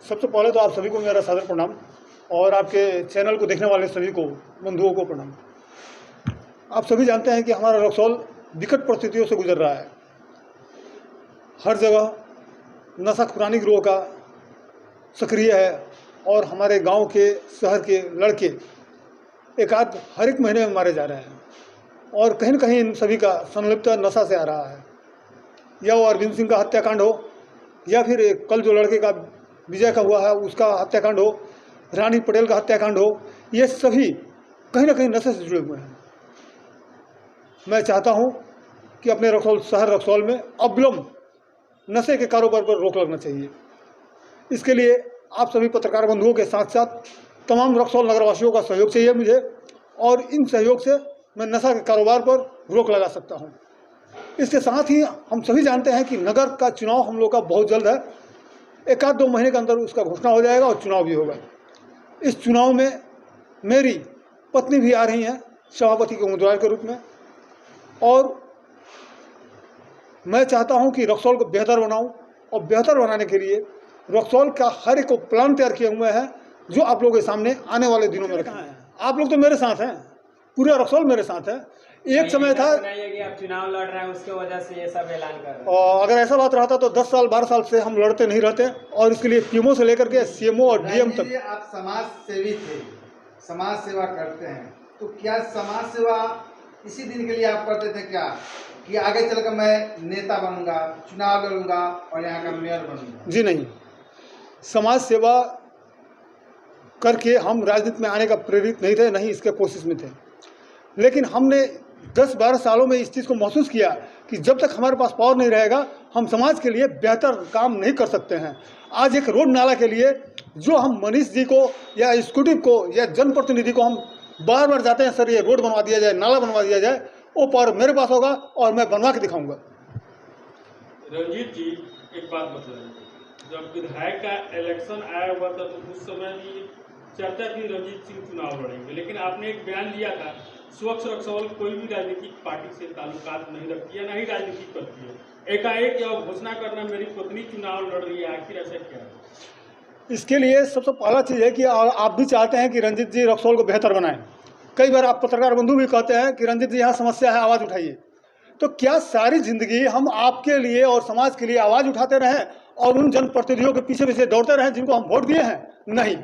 सबसे पहले तो आप सभी को मेरा सादर प्रणाम और आपके चैनल को देखने वाले सभी को बंधुओं को प्रणाम। आप सभी जानते हैं कि हमारा रक्सौल विकट परिस्थितियों से गुजर रहा है। हर जगह नशाखुरानी गिरोह का सक्रिय है और हमारे गांव के शहर के लड़के एक आध हर एक महीने में मारे जा रहे हैं और कहीं न कहीं इन सभी का संलिप्त नशा से आ रहा है। या वो अरविंद सिंह का हत्याकांड हो या फिर कल जो लड़के का विजय का हुआ है उसका हत्याकांड हो, रानी पटेल का हत्याकांड हो, ये सभी कहीं न कहीं नशे से जुड़े हुए हैं। मैं चाहता हूं कि अपने रक्सौल शहर रक्सौल में अविलंब नशे के कारोबार पर रोक लगना चाहिए। इसके लिए आप सभी पत्रकार बंधुओं के साथ साथ तमाम रक्सौल नगरवासियों का सहयोग चाहिए मुझे, और इन सहयोग से मैं नशा के कारोबार पर रोक लगा सकता हूं। इसके साथ ही हम सभी जानते हैं कि नगर का चुनाव हम लोग का बहुत जल्द है। एक आध 2 महीने के अंदर उसका घोषणा हो जाएगा और चुनाव भी होगा। इस चुनाव में मेरी पत्नी भी आ रही हैं सभापति के उम्मीदवार के रूप में, और मैं चाहता हूं कि रक्सौल को बेहतर बनाऊं, और बेहतर बनाने के लिए रक्सौल का हर एक प्लान तैयार किए हुए हैं जो आप लोगों के सामने आने वाले दिनों में रखा है। आप लोग तो मेरे साथ हैं, पूरा रक्सौल मेरे साथ है। एक समय था कि आप चुनाव लड़ रहे हैं उसके वजह से ये सब ऐलान कर रहे हैं, और अगर ऐसा बात रहता तो 10 साल 12 साल से हम लड़ते नहीं रहते, और इसके लिए पीएमओ से लेकर के सीएमओ और डीएम तक। आप समाज सेवी थे, समाज सेवा करते हैं, तो क्या समाज सेवा इसी दिन के लिए आप करते थे क्या कि आगे चलकर मैं नेता बनूंगा, चुनाव लड़ूंगा और यहाँ का मेयर बनूंगा? जी नहीं, समाज सेवा करके हम राजनीति में आने का प्रेरित नहीं थे, नहीं इसके कोशिश में थे। लेकिन हमने 10-12 सालों में इस चीज़ को महसूस किया कि जब तक हमारे पास पावर नहीं रहेगा हम समाज के लिए बेहतर काम नहीं कर सकते हैं। आज एक रोड नाला के लिए जो हम मनीष जी को या एग्जीक्यूटिव को या जनप्रतिनिधि को हम बार बार जाते हैं, सर ये रोड बनवा दिया जाए, नाला बनवा दिया जाए, वो पावर मेरे पास होगा और मैं बनवा के दिखाऊंगा। रंजीत जी, एक बात बताइए, जब विधायक का इलेक्शन आया हुआ था तो उस समय भी चर्चा थी रंजीत सिंह चुनाव लड़ेंगे, लेकिन आपने एक बयान दिया था स्वच्छ रक्सौल कोई भी राजनीतिक पार्टी से ताल्लुकात नहीं रखती है, ना ही राजनीति करती है। एकाएक यह घोषणा करना मेरी पत्नी चुनाव लड़ रही है, आखिर ऐसा क्या है? इसके लिए सबसे पहला चीज़ है कि आप भी चाहते हैं कि रंजीत जी रक्सौल को बेहतर बनाएं। कई बार आप पत्रकार बंधु भी कहते हैं कि रंजीत जी यहाँ समस्या है, आवाज़ उठाइए। तो क्या सारी जिंदगी हम आपके लिए और समाज के लिए आवाज़ उठाते रहें और उन जनप्रतिनिधियों के पीछे पीछे दौड़ते रहें जिनको हम वोट दिए हैं? नहीं,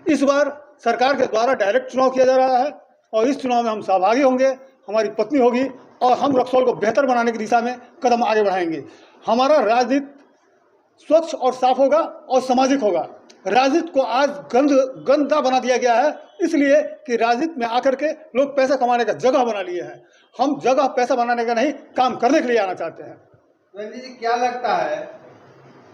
इस बार सरकार के द्वारा डायरेक्ट चुनाव किया जा रहा है और इस चुनाव में हम सहभागी होंगे, हमारी पत्नी होगी और हम रक्सौल को बेहतर बनाने की दिशा में कदम आगे बढ़ाएंगे। हमारा राजनीति स्वच्छ और साफ होगा और सामाजिक होगा। राजनीति को आज गंदा बना दिया गया है, इसलिए कि राजनीति में आकर के लोग पैसा कमाने का जगह बना लिए हैं। हम जगह पैसा बनाने का नहीं, काम करने के लिए आना चाहते हैं। रंजीत जी, क्या लगता है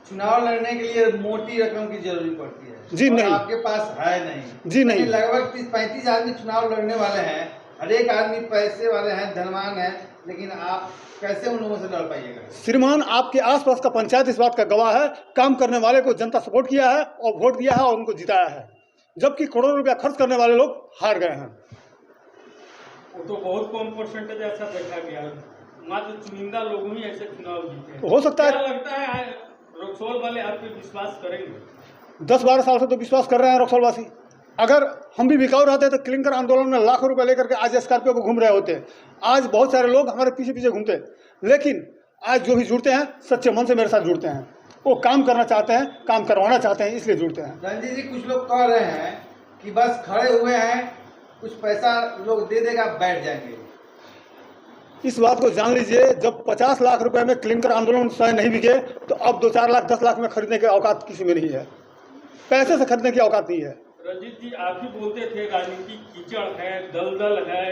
चुनाव लड़ने के लिए मोटी रकम की जरूरी पड़ती है? जी नहीं, आपके पास है नहीं? जी नहीं, लगभग 30-35 आदमी चुनाव लड़ने वाले हैं, हर एक आदमी पैसे वाले हैं, धनवान है, लेकिन आप कैसे उन लोगों से लड़ पाइएगा? श्रीमान, आपके आसपास का पंचायत इस बात का गवाह है। काम करने वाले को जनता सपोर्ट किया है और वोट दिया है और उनको जिताया है, जबकि करोड़ों रुपया खर्च करने वाले लोग हार गए हैं। वो तो बहुत कम परसेंटेज ऐसा देखा गया, मात्र चुनिंदा लोगों ही ऐसे चुनाव जीते। हो सकता है, क्या लगता है रक्सौल वाले आप पे विश्वास करेंगे? 10-12 साल से तो विश्वास कर रहे हैं रक्सौलवासी। अगर हम भी बिकाऊ रहते तो क्लिंकर आंदोलन में लाखों रुपए लेकर के आज स्कॉर्पियो को घूम रहे होते। आज बहुत सारे लोग हमारे पीछे पीछे घूमते, लेकिन आज जो भी जुड़ते हैं सच्चे मन से मेरे साथ जुड़ते हैं। वो काम करना चाहते हैं, काम करवाना चाहते हैं, इसलिए जुड़ते हैं। रंजीत जी, कुछ लोग कह रहे हैं कि बस खड़े हुए हैं, कुछ पैसा लोग दे देगा, बैठ जाएंगे। इस बात को जान लीजिए, जब 50 लाख रुपए में क्लिंकर आंदोलन स्वयं नहीं बिके तो अब 2-4 लाख 10 लाख में खरीदने की औकात किसी में नहीं है। पैसे से खरीदने की औकात नहीं है। रंजीत जी, आप भी बोलते थे राजनीति कीचड़ है, दलदल है,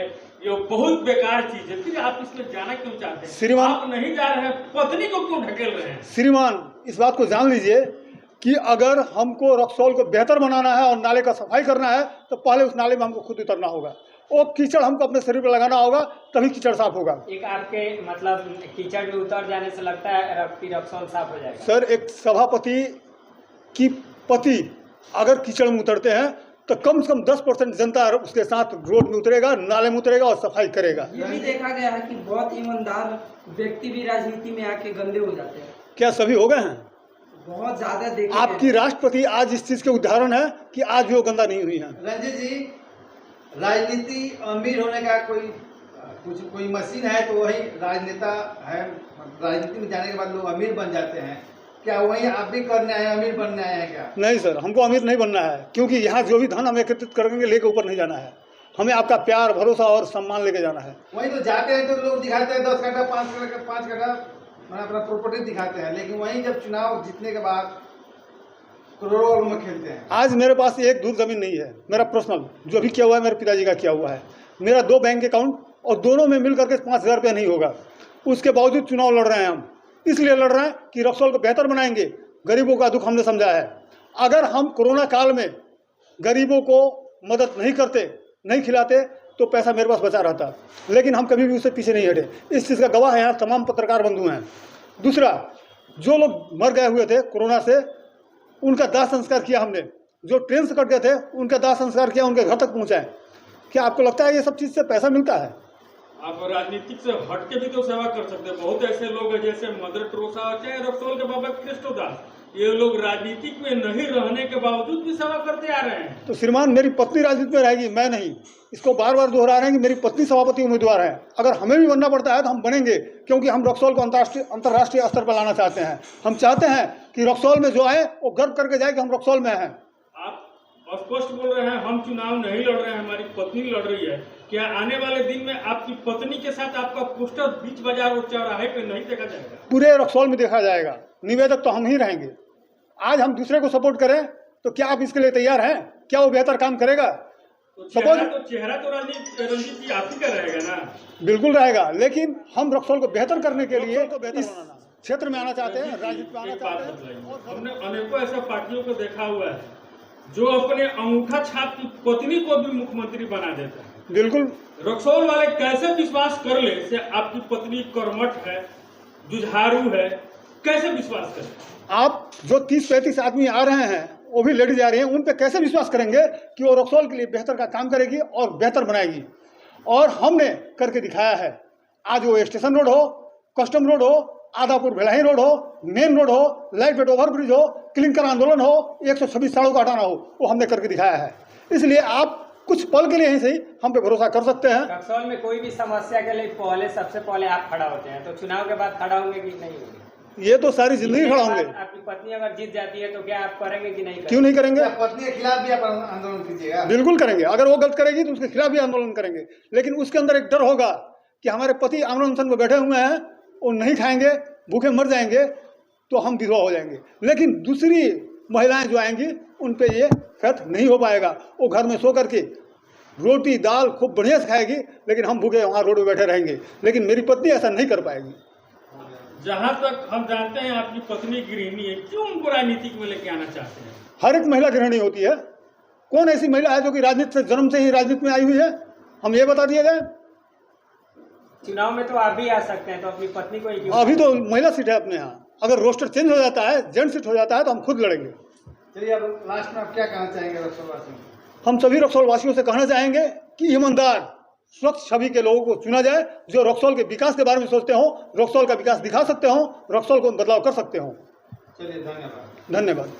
ये बहुत बेकार चीज है, फिर आप इसमें जाना क्यों चाहते हैं? श्रीमान, आप नहीं जा रहे हैं, पत्नी को क्यों ढकेल रहे हैं? श्रीमान, इस बात को जान लीजिए कि अगर हमको रक्सौल को बेहतर बनाना है और नाले का सफाई करना है तो पहले उस नाले में हमको खुद उतरना होगा। वो कीचड़ हमको अपने शरीर पर लगाना होगा, तभी कीचड़ साफ होगा। एक आपके मतलब कीचड़ में उतर जाने से लगता है रक्सौल साफ हो जाएगा? सर, एक सभापति की पति अगर कीचड़ में उतरते हैं तो कम से कम 10% जनता उसके साथ रोड में उतरेगा, नाले में उतरेगा और सफाई करेगा। ये भी देखा गया है कि बहुत ईमानदार व्यक्ति भी राजनीति में आके गंदे हो जाते हैं। क्या सभी हो गए हैं? बहुत ज्यादा देखिए आपकी राष्ट्रपति आज इस चीज के उदाहरण है कि आज भी वो गंदा नहीं हुई है। रंजीत जी, राजनीति अमीर होने का कोई मशीन है तो वही राजनेता है, राजनीति में जाने के बाद लोग अमीर बन जाते हैं। क्या वही आप भी करने आए, अमीर बनने आए हैं क्या? नहीं सर, हमको अमीर नहीं बनना है, क्योंकि यहाँ जो भी धन हम एकत्रित करेंगे लेके ऊपर नहीं जाना है। हमें आपका प्यार, भरोसा और सम्मान लेके जाना है। वही तो जाते हैं तो लोग दिखाते हैं 10 कट्ठा 5 कट्ठा अपना प्रॉपर्टी दिखाते हैं, लेकिन वहीं जब चुनाव जीतने के बाद करोड़ों में खेलते हैं। आज मेरे पास एक दूर जमीन नहीं है, मेरा पर्सनल जो भी किया हुआ है मेरे पिताजी का किया हुआ है। मेरा 2 बैंक अकाउंट और दोनों में मिल करके 5,000 रुपया नहीं होगा। उसके बावजूद चुनाव लड़ रहे हैं हम, इसलिए लड़ रहे हैं कि रक्सौल को बेहतर बनाएंगे। गरीबों का दुख हमने समझा है। अगर हम कोरोना काल में गरीबों को मदद नहीं करते, नहीं खिलाते, तो पैसा मेरे पास बचा रहता, लेकिन हम कभी भी उससे पीछे नहीं हटे। इस चीज़ का गवाह है यहाँ तमाम पत्रकार बंधु हैं। दूसरा, जो लोग मर गए हुए थे कोरोना से, उनका दाह संस्कार किया हमने। जो ट्रेन से कट गए थे उनका दाह संस्कार किया, उनके घर तक पहुँचाए। क्या आपको लगता है ये सब चीज़ से पैसा मिलता है? आप राजनीतिक से हट के भी तो सेवा कर सकते हैं। बहुत ऐसे लोग हैं जैसे मदर टेरेसा, चाहे रक्सौल के बाबा कृष्णदास, ये लोग राजनीतिक में नहीं रहने के बावजूद भी सेवा करते आ रहे हैं। तो श्रीमान, मेरी पत्नी राजनीति में रहेगी, मैं नहीं। इसको बार बार दोहरा रहे हैं कि मेरी पत्नी सभापति उम्मीदवार है। अगर हमें भी बनना पड़ता है तो हम बनेंगे, क्योंकि हम रक्सौल को अंतर्राष्ट्रीय स्तर पर लाना चाहते हैं। हम चाहते हैं कि रक्सौल में जो आए वो गर्व करके जाए कि हम रक्सौल में हैं। आप स्पष्ट बोल रहे हैं हम चुनाव नहीं लड़ रहे हैं, हमारी पत्नी लड़ रही है। क्या आने वाले दिन में आपकी पत्नी के साथ आपका पोस्टर बीच बाजार और चौराहे पे नहीं देखा जाएगा? पूरे रक्सौल में देखा जाएगा। निवेदक तो हम ही रहेंगे। आज हम दूसरे को सपोर्ट करें तो क्या आप इसके लिए तैयार हैं? क्या वो बेहतर काम करेगा? तो चेहरा तो रंजीत जी आप ही का रहेगा ना? बिल्कुल रहेगा, लेकिन हम रक्सौल को बेहतर करने के लिए इस क्षेत्र में आना चाहते हैं, राजनीति में आना चाहते हैं। हमने अनेकों ऐसे पार्टियों को देखा हुआ है जो अपने अंगूठा छाप की पत्नी को भी मुख्यमंत्री बना देता है। बिल्कुल। रक्सौल वाले कैसे विश्वास कर ले से आपकी पत्नी कर्मठ है, जुझारू है, कैसे विश्वास करें? आप जो 30-35 आदमी आ रहे हैं, वो भी लेडीज आ रही हैं, उन पे कैसे विश्वास करेंगे कि वो रक्सौल के लिए बेहतर का काम करेगी और बेहतर बनाएगी? और हमने करके दिखाया है। आज वो स्टेशन रोड हो, कस्टम रोड हो, आदापुर भिलाई रोड हो, मेन रोड हो, लाइट वेट ओवरब्रिज हो, क्लिंकर आंदोलन हो, 126 सड़कों का हटाना हो, वो हमने करके दिखाया है। इसलिए आप कुछ पल के लिए ही सही हम पे भरोसा कर सकते हैं। रक्सौल में कोई भी समस्या के लिए सबसे पहले आप खड़ा होते हैं, तो चुनाव के बाद खड़ा होंगे कि नहीं होंगे? ये तो सारी जिंदगी खड़ा होंगे। आपकी पत्नी अगर जीत जाती है तो क्या आप करेंगे कि नहीं करेंगे? क्यों नहीं करेंगे? पत्नी के खिलाफ भी आप आंदोलन कीजिएगा? बिल्कुल करेंगे। अगर वो गलत करेगी तो उसके खिलाफ भी आंदोलन करेंगे, लेकिन उसके अंदर एक डर होगा कि हमारे पति आमरण अनशन में बैठे हुए हैं, वो नहीं खाएंगे, भूखे मर जाएंगे तो हम विधवा हो जाएंगे। लेकिन दूसरी महिलाएं जो आएंगी उन पे ये फैट नहीं हो पाएगा। वो घर में सो करके रोटी दाल खूब बढ़िया से खाएगी, लेकिन हम भूखे वहाँ रोड पे बैठे रहेंगे। लेकिन मेरी पत्नी ऐसा नहीं कर पाएगी। जहाँ तक हम जानते हैं आपकी पत्नी गृहिणी है, क्यों उनको राजनीतिक में लेके आना चाहते हैं? हर एक महिला गृहिणी होती है। कौन ऐसी महिला है जो कि राजनीति से जन्म से ही राजनीति में आई हुई है? हम ये बता दिया जाए। चुनाव में तो आप भी आ सकते हैं, तो अपनी पत्नी को ही क्यों? अभी तो महिला सीट है अपने यहाँ। अगर रोस्टर चेंज हो जाता है, जेंट्स सीट हो जाता है, तो हम खुद लड़ेंगे। चलिए, अब लास्ट में आप क्या कहना चाहेंगे रक्सौल वासियों को? हम सभी रक्सौल वासियों से कहना चाहेंगे कि ईमानदार स्वच्छ छवि के लोगों को चुना जाए, जो रक्सौल के विकास के बारे में सोचते हो, रक्सौल का विकास दिखा सकते हो, रक्सौल को बदलाव कर सकते हो। चलिए, धन्यवाद। धन्यवाद।